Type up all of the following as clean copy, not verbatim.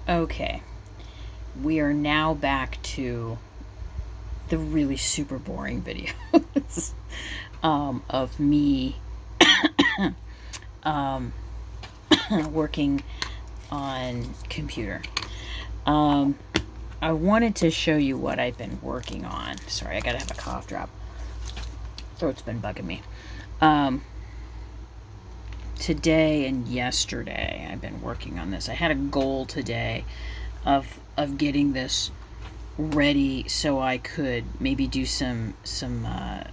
Okay, we are now back to the really super boring videos of me um, working on computer. Um, I wanted to show you what I've been working on. Sorry, I gotta have a cough drop. Throat's been bugging me. Today and yesterday, I've been working on this. I had a goal today of getting this ready so I could maybe do a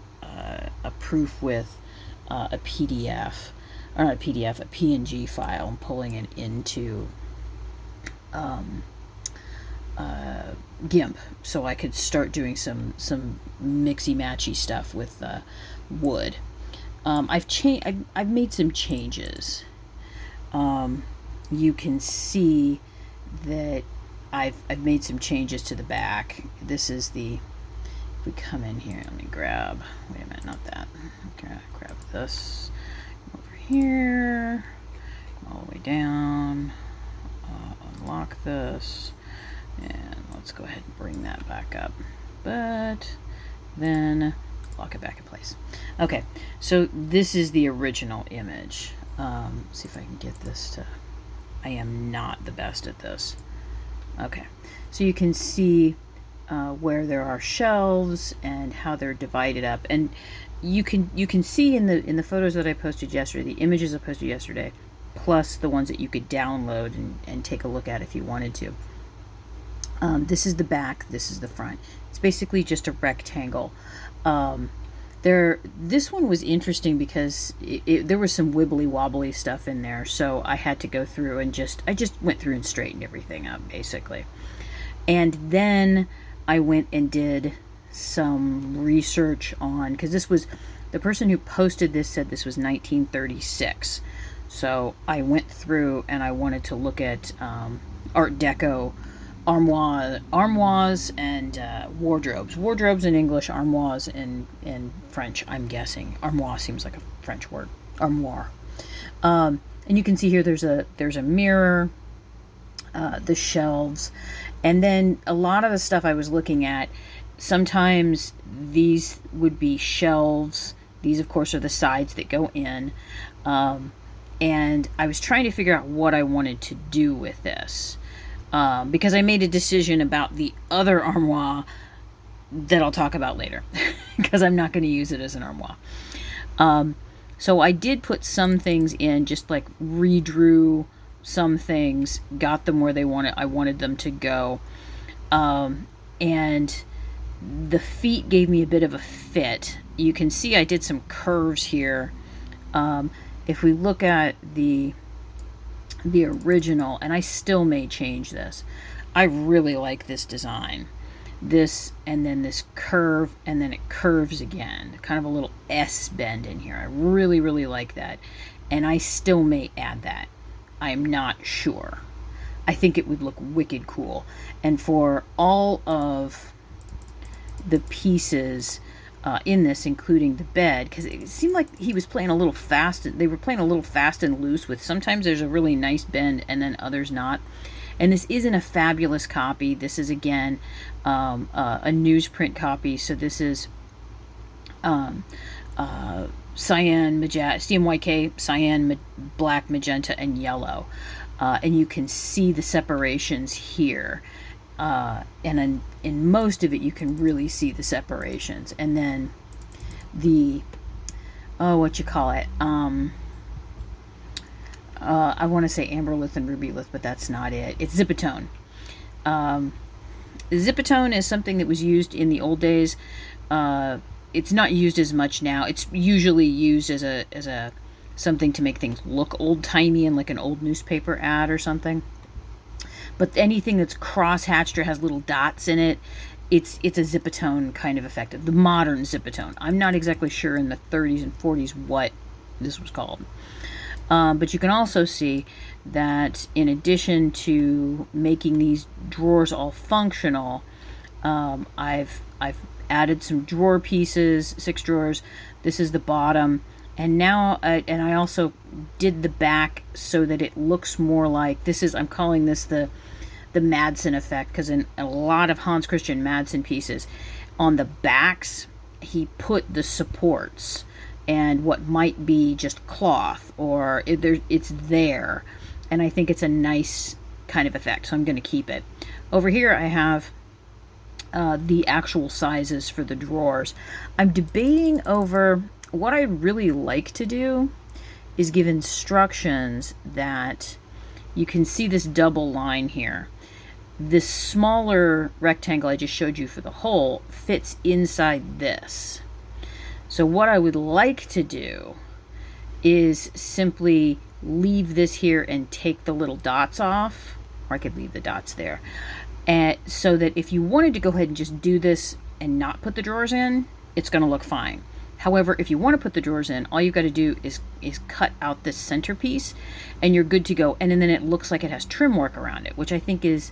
proof with a PDF, or not a PDF, a PNG file, and pulling it into GIMP, so I could start doing some mixy matchy stuff with wood. I've made some changes. You can see that I've made some changes to the back. This is the, if we come in here, let me grab, wait a minute, not that. Okay, grab this, come over here, all the way down, unlock this, and let's go ahead and bring that back up. But then lock it back in place. Okay, so this is the original image. See if I can get this to, I am not the best at this. Okay, so you can see where there are shelves and how they're divided up, and you can see in the photos that I posted yesterday, the images I posted yesterday, plus the ones that you could download and take a look at if you wanted to. This is the back, this is the front. It's basically just a rectangle. This one was interesting because there was some wibbly wobbly stuff in there, so I had to go through and I just went through and straightened everything up, basically. And then I went and did some research on, because this was, the person who posted this said this was 1936. So I went through and I wanted to look at Art Deco armoires and wardrobes in English, armoires in French, I'm guessing. Armoire seems like a French word. Armoire. And you can see here there's a mirror, the shelves, and then a lot of the stuff I was looking at, sometimes these would be shelves. These of course are the sides that go in, and I was trying to figure out what I wanted to do with this. Because I made a decision about the other armoire that I'll talk about later, because I'm not going to use it as an armoire. So I did put some things in, just like redrew some things, got them where I wanted them to go, and the feet gave me a bit of a fit. You can see I did some curves here. If we look at the original, and I still may change this. I really like this design. This, and then this curve, and then it curves again. Kind of a little S bend in here. I really, really like that. And I still may add that. I'm not sure. I think it would look wicked cool. And for all of the pieces in this, including the bed, because it seemed like he was playing a little fast. They were playing a little fast and loose with, sometimes there's a really nice bend and then others not. And this isn't a fabulous copy. This is, again, a newsprint copy. So this is cyan, magenta, CMYK, cyan, black, magenta, and yellow. And you can see the separations here. And in most of it you can really see the separations, and then the what you call it, I want to say amberlith and rubylith, but that's not it. It's zipatone. Zipatone is something that was used in the old days. It's not used as much now. It's usually used as a something to make things look old-timey in like an old newspaper ad or something. But anything that's cross-hatched or has little dots in it, it's a zipatone kind of effect. The modern zipatone. I'm not exactly sure in the 30s and 40s what this was called. But you can also see that in addition to making these drawers all functional, I've added some drawer pieces, 6 drawers. This is the bottom. And now, and I also did the back so that it looks more like, I'm calling this the the Madsen effect, because in a lot of Hans Christian Madsen pieces, on the backs, he put the supports and what might be just cloth, or it's there. And I think it's a nice kind of effect, so I'm going to keep it. Over here I have the actual sizes for the drawers. I'm debating over what I'd really like to do is give instructions that you can see this double line here. This smaller rectangle I just showed you for the hole fits inside this. So what I would like to do is simply leave this here and take the little dots off, or I could leave the dots there, and so that if you wanted to go ahead and just do this and not put the drawers in, it's going to look fine. However, if you want to put the drawers in, all you've got to do is cut out this centerpiece and you're good to go. And then it looks like it has trim work around it, which I think is,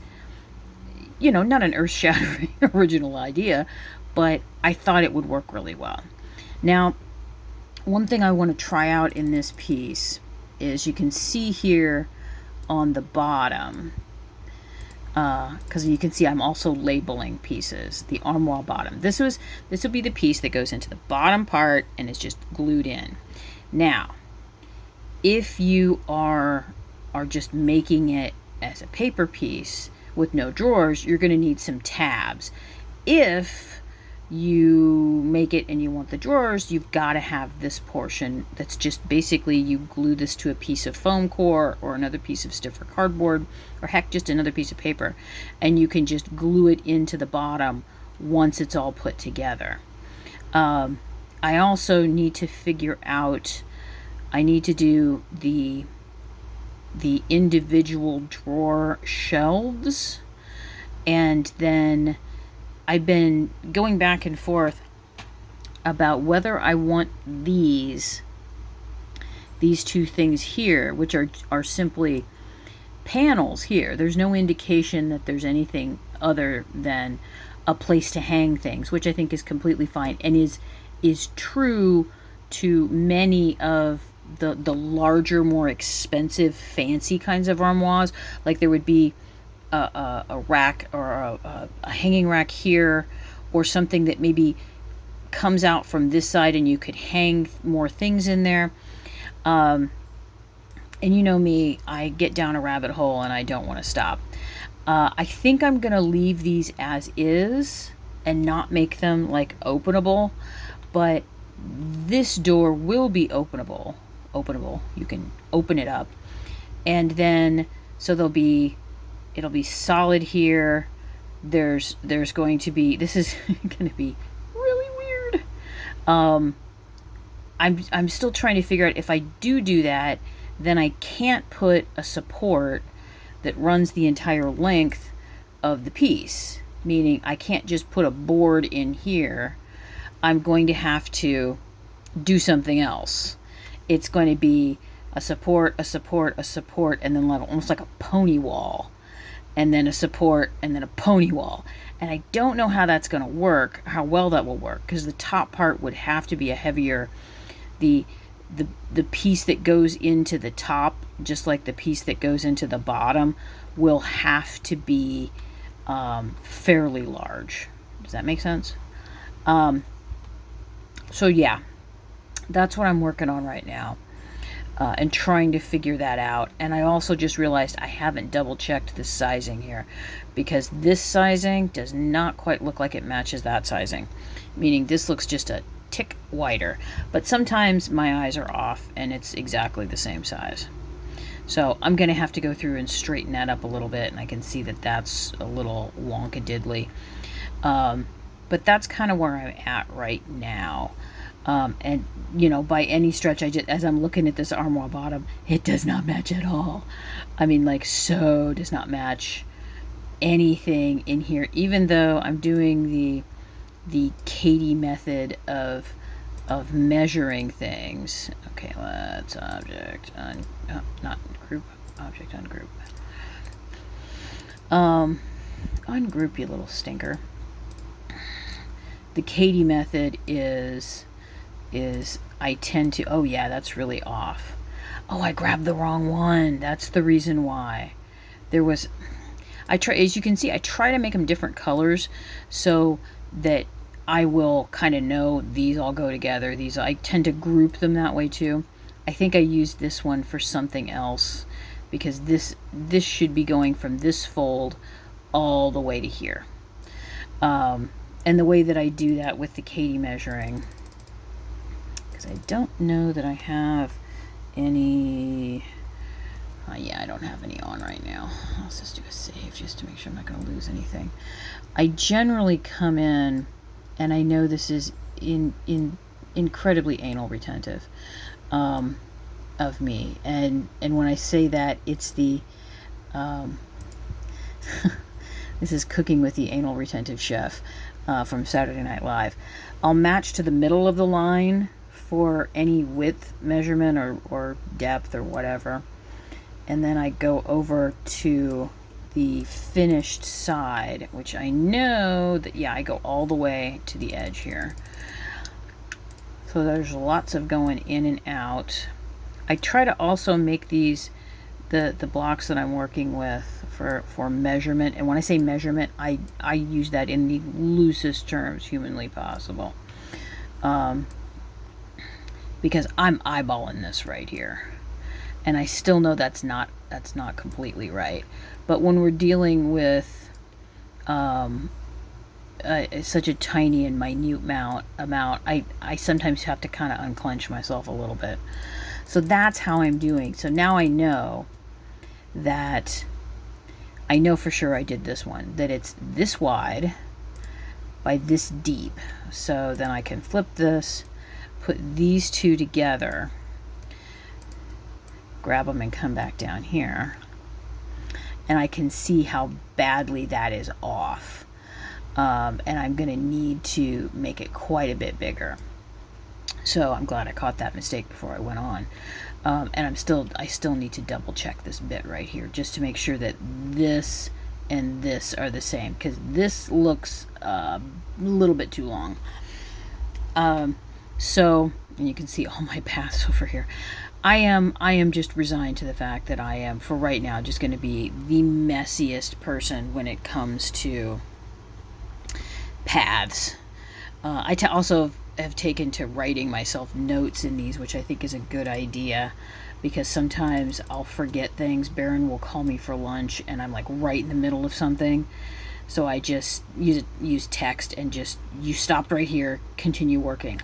you know, not an earth-shattering original idea, but I thought it would work really well. Now, one thing I want to try out in this piece is you can see here on the bottom, because you can see I'm also labeling pieces, the armoire bottom. This will be the piece that goes into the bottom part and is just glued in. Now, if you are just making it as a paper piece with no drawers, you're going to need some tabs. If you make it and you want the drawers, you've got to have this portion that's just basically you glue this to a piece of foam core or another piece of stiffer cardboard, or heck, just another piece of paper, and you can just glue it into the bottom once it's all put together. I also need to figure out, I need to do the individual drawer shelves, and then I've been going back and forth about whether I want these two things here, which are simply panels here. There's no indication that there's anything other than a place to hang things, which I think is completely fine and is true to many of the larger, more expensive, fancy kinds of armoires. Like there would be a rack or a hanging rack here, or something that maybe comes out from this side and you could hang more things in there. And you know me, I get down a rabbit hole and I don't want to stop. I think I'm going to leave these as is and not make them like openable, but this door will be openable. You can open it up, and then so it'll be solid here. There's going to be, this is going to be really weird. I'm still trying to figure out if I do that, then I can't put a support that runs the entire length of the piece, meaning I can't just put a board in here. I'm going to have to do something else. It's going to be a support, and then almost like a pony wall, and then a support, and then a pony wall. And I don't know how that's going to work, how well that will work, because the top part would have to be a heavier, the piece that goes into the top, just like the piece that goes into the bottom, will have to be fairly large. Does that make sense? So yeah, that's what I'm working on right now. And trying to figure that out. And I also just realized I haven't double checked the sizing here, because this sizing does not quite look like it matches that sizing, meaning this looks just a tick wider, but sometimes my eyes are off and it's exactly the same size. So I'm gonna have to go through and straighten that up a little bit, and I can see that that's a little wonkadiddly, but that's kind of where I'm at right now. And you know, by any stretch, as I'm looking at this armoire bottom, it does not match at all. I mean, like, so does not match anything in here, even though I'm doing the Katie method of measuring things. Okay, let's not group, object ungroup. Ungroup, you little stinker. The Katie method is I tend to, oh yeah, that's really off. Oh, I grabbed the wrong one. That's the reason why. I try, as you can see, I try to make them different colors so that I will kind of know these all go together. These, I tend to group them that way too. I think I used this one for something else because this should be going from this fold all the way to here. And the way that I do that with the Katie measuring, because I don't know that I have any, yeah, I don't have any on right now. Let's just do a save just to make sure I'm not going to lose anything. I generally come in, and I know this is incredibly anal retentive of me, and when I say that, it's the this is Cooking with the Anal Retentive Chef from Saturday Night Live. I'll match to the middle of the line for any width measurement or depth or whatever, and then I go over to the finished side, which I know that, yeah, I go all the way to the edge here. So there's lots of going in and out. I try to also make these, the blocks that I'm working with for measurement, and when I say measurement, I use that in the loosest terms humanly possible, because I'm eyeballing this right here, and I still know that's not completely right. But when we're dealing with such a tiny and minute amount, I sometimes have to kind of unclench myself a little bit. So that's how I'm doing. So now I know that, I know for sure I did this one, that it's this wide by this deep. So then I can flip this, put these two together, grab them and come back down here, and I can see how badly that is off. And I'm going to need to make it quite a bit bigger. So I'm glad I caught that mistake before I went on. And I still need to double check this bit right here just to make sure that this and this are the same, because this looks a little bit too long. So, and you can see all my paths over here. I am just resigned to the fact that I am, for right now, just going to be the messiest person when it comes to paths. I also have taken to writing myself notes in these, which I think is a good idea, because sometimes I'll forget things. Baron will call me for lunch and I'm like right in the middle of something, so I just use text and just, you stopped right here, continue working.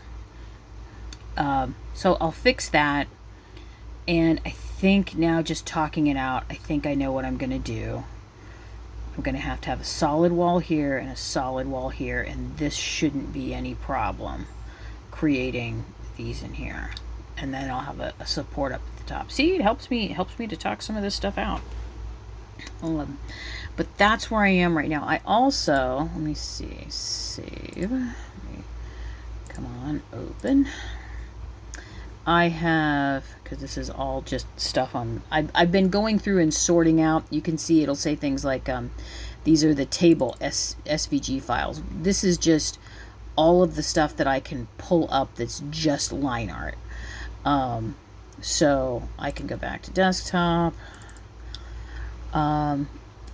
So I'll fix that, and I think now, just talking it out, I think I know what I'm going to do. I'm going to have a solid wall here and a solid wall here, and this shouldn't be any problem creating these in here. And then I'll have a support up at the top. See, it helps me to talk some of this stuff out. But that's where I am right now. I also, let me see, save. Come on, open. I have, because this is all just stuff on, I've been going through and sorting out. You can see it'll say things like, these are the table SVG files. This is just all of the stuff that I can pull up that's just line art. So I can go back to desktop. I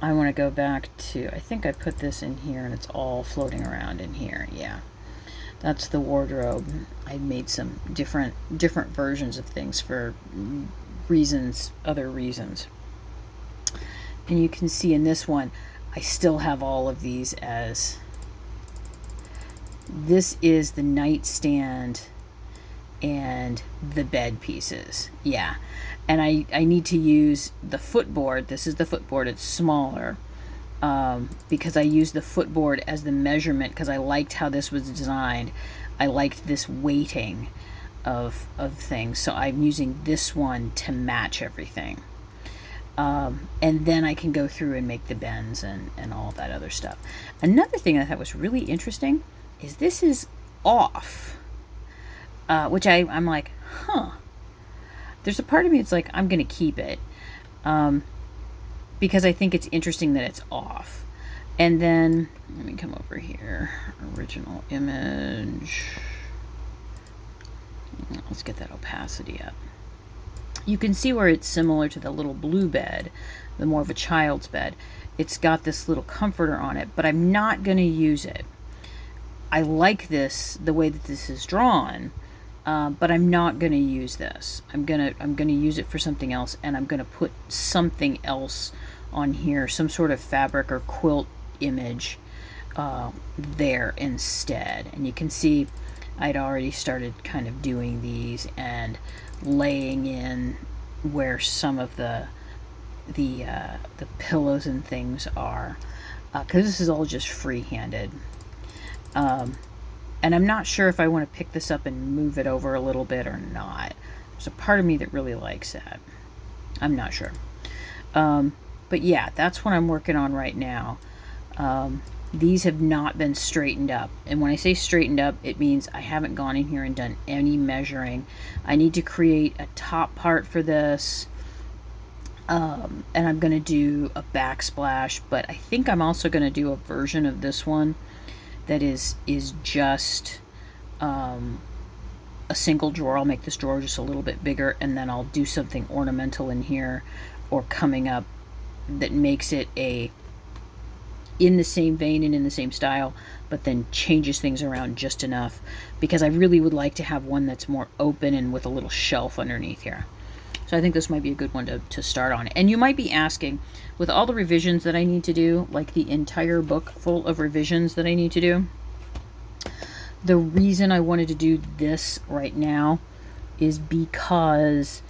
want to go back to, I think I put this in here and it's all floating around in here. Yeah. That's the wardrobe. I made some different versions of things for other reasons. And you can see in this one, I still have all of these as, this is the nightstand and the bed pieces. Yeah. And I need to use the footboard. This is the footboard. It's smaller. Because I used the footboard as the measurement, because I liked how this was designed. I liked this weighting of things, so I'm using this one to match everything. And then I can go through and make the bends and all that other stuff. Another thing I thought was really interesting is this is off, which I'm like, huh. There's a part of me that's like, I'm going to keep it. Because I think it's interesting that it's off. And then, let me come over here, original image. Let's get that opacity up. You can see where it's similar to the little blue bed, the more of a child's bed. it's got this little comforter on it, but I'm not going to use it. I like this, the way that this is drawn, but I'm not going to use this. I'm gonna use it for something else, and I'm gonna put something else on here, some sort of fabric or quilt image there instead. And you can see I'd already started kind of doing these and laying in where some of the pillows and things are, because this is all just free-handed. And I'm not sure if I want to pick this up and move it over a little bit or not. There's a part of me that really likes that. I'm not sure. But yeah, that's what I'm working on right now. These have not been straightened up. And when I say straightened up, it means I haven't gone in here and done any measuring. I need to create a top part for this. And I'm going to do a backsplash, but I think I'm also going to do a version of this one that is just a single drawer. I'll make this drawer just a little bit bigger, and then I'll do something ornamental in here or coming up that makes it in the same vein and in the same style, but then changes things around just enough, because I really would like to have one that's more open and with a little shelf underneath here. So I think this might be a good one to start on. And you might be asking, with all the revisions that I need to do, like the entire book full of revisions that I need to do, the reason I wanted to do this right now is because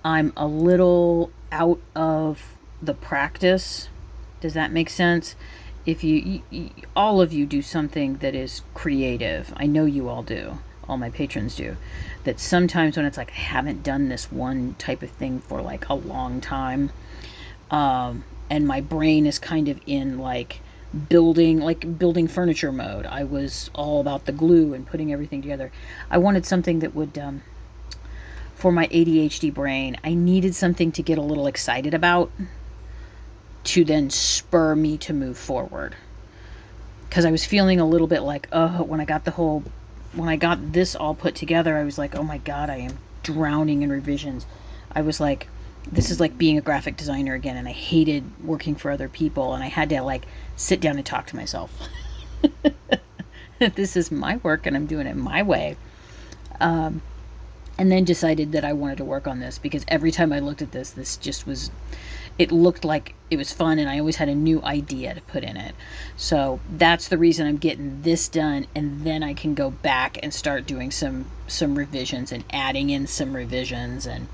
I'm a little out of the practice. Does that make sense? If you all of you do something that is creative, I know you all do, all my patrons do, that sometimes when it's like, I haven't done this one type of thing for like a long time, and my brain is kind of in like building furniture mode. I was all about the glue and putting everything together. I wanted something that would, for my ADHD brain, I needed something to get a little excited about, to then spur me to move forward. Because I was feeling a little bit like, when I got this all put together, I was like, oh my God, I am drowning in revisions. I was like, this is like being a graphic designer again, and I hated working for other people, and I had to like sit down and talk to myself. This is my work, and I'm doing it my way. And then decided that I wanted to work on this, because every time I looked at this just was, it looked like it was fun, and I always had a new idea to put in it. So that's the reason I'm getting this done, and then I can go back and start doing some revisions and adding in some revisions. And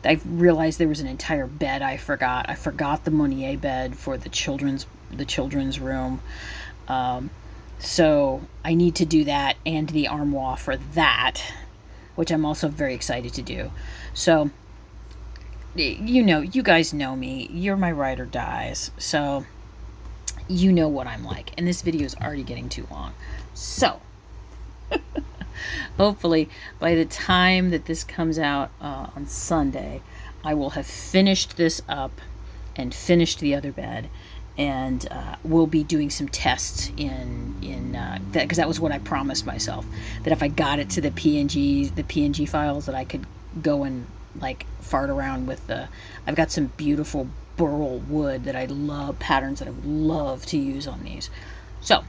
I realized there was an entire bed I forgot. I forgot the Monnier bed for the children's room. So I need to do that, and the armoire for that, which I'm also very excited to do. So, you guys know me. You're my ride or dies. So, you know what I'm like. And this video is already getting too long. So, hopefully, by the time that this comes out on Sunday, I will have finished this up and finished the other bed. And we'll be doing some tests in that, because that was what I promised myself, that if I got it to the PNG files, that I could go and like fart around with I've got some beautiful burl wood that I love, patterns that I would love to use on these. So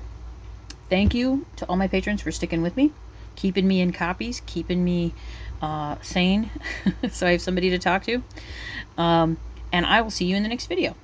thank you to all my patrons for sticking with me, keeping me in copies, keeping me sane, so I have somebody to talk to. And I will see you in the next video.